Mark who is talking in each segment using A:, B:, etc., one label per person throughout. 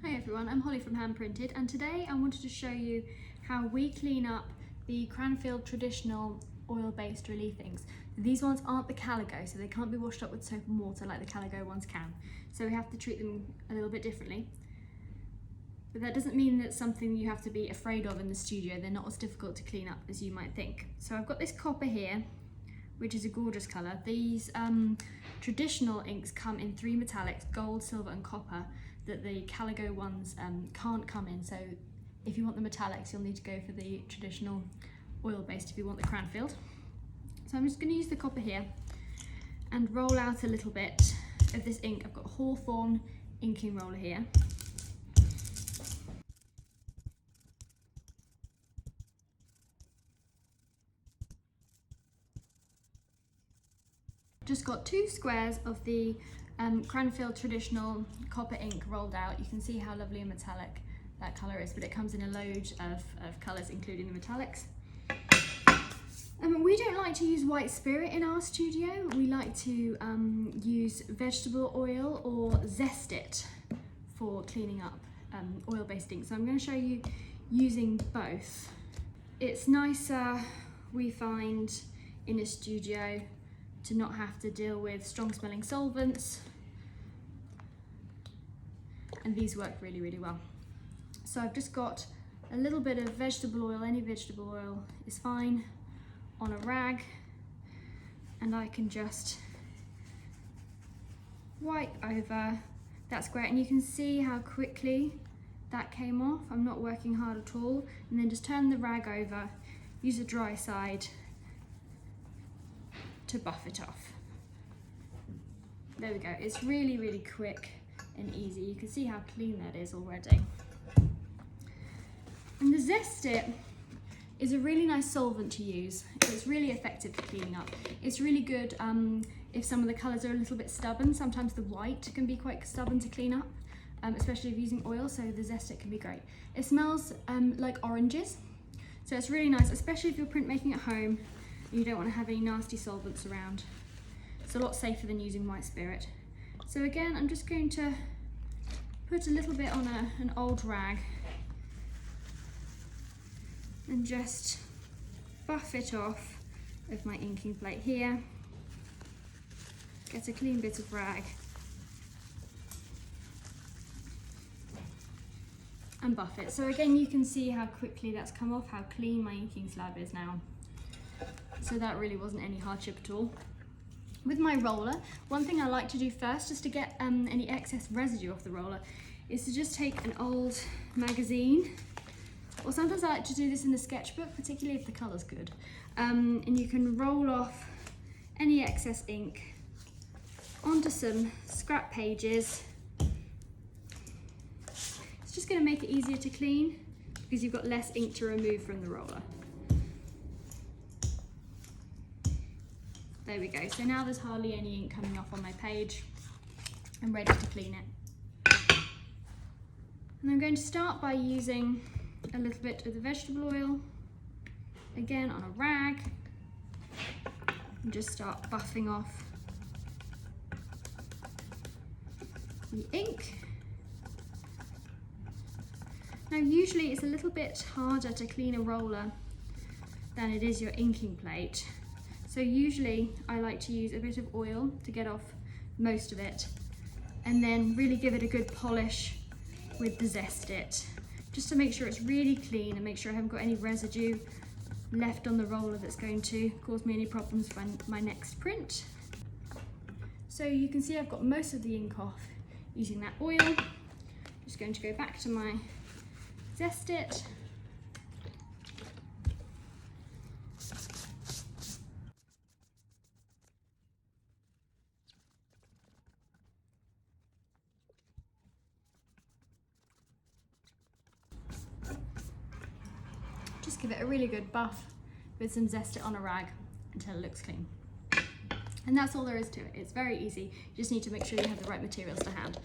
A: Hi everyone, I'm Holly from Hand Printed, and today I wanted to show you how we clean up the Cranfield traditional oil-based relief inks. These ones aren't the Calico, so they can't be washed up with soap and water like the Calico ones can. So we have to treat them a little bit differently. But that doesn't mean that it's something you have to be afraid of in the studio. They're not as difficult to clean up as you might think. So I've got this copper here, which is a gorgeous colour. These traditional inks come in three metallics, gold, silver and copper, that the Calico ones can't come in. So if you want the metallics, you'll need to go for the traditional oil-based if you want the Cranfield. So I'm just going to use the copper here and roll out a little bit of this ink. I've got a Hawthorn inking roller here. Just got two squares of the Cranfield traditional copper ink rolled out. You can see how lovely and metallic that colour is, but it comes in a load of colours, including the metallics. We don't like to use white spirit in our studio. We like to use vegetable oil or Zest It for cleaning up oil-based ink. So I'm going to show you using both. It's nicer, we find, in a studio to not have to deal with strong smelling solvents, and these work really, really well. So I've just got a little bit of vegetable oil, any vegetable oil is fine, on a rag, and I can just wipe over that square, and you can see how quickly that came off. I'm not working hard at all, and then just turn the rag over, use the dry side to buff it off. There we go. It's really, really quick and easy. You can see how clean that is already. And the Zest It is a really nice solvent to use. It's really effective for cleaning up. It's really good if some of the colours are a little bit stubborn. Sometimes the white can be quite stubborn to clean up, especially if using oil, so the Zest It can be great. It smells like oranges, so it's really nice, especially if you're printmaking at home. You don't want to have any nasty solvents around. It's a lot safer than using white spirit. So again, I'm just going to put a little bit on an old rag and just buff it off with my inking plate here. Get a clean bit of rag and buff it. So again, you can see how quickly that's come off, how clean my inking slab is now. So that really wasn't any hardship at all. With my roller, one thing I like to do first, just to get any excess residue off the roller, is to just take an old magazine, or sometimes I like to do this in the sketchbook, particularly if the colour's good, and you can roll off any excess ink onto some scrap pages. It's just going to make it easier to clean because you've got less ink to remove from the roller. There we go. So now there's hardly any ink coming off on my page. I'm ready to clean it. And I'm going to start by using a little bit of the vegetable oil, again on a rag, and just start buffing off the ink. Now usually it's a little bit harder to clean a roller than it is your inking plate. So usually I like to use a bit of oil to get off most of it, and then really give it a good polish with the Zest It, just to make sure it's really clean and make sure I haven't got any residue left on the roller that's going to cause me any problems for my next print. So you can see I've got most of the ink off using that oil. Just going to go back to my Zest It. Just give it a really good buff with some Zest It on a rag until it looks clean. And that's all there is to it. It's very easy. You just need to make sure you have the right materials to hand.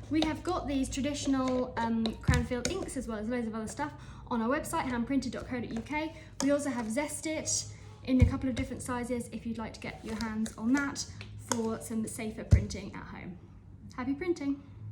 A: We have got these traditional Cranfield inks as well as loads of other stuff on our website, handprinted.co.uk. We also have Zest It in a couple of different sizes if you'd like to get your hands on that for some safer printing at home. Happy printing!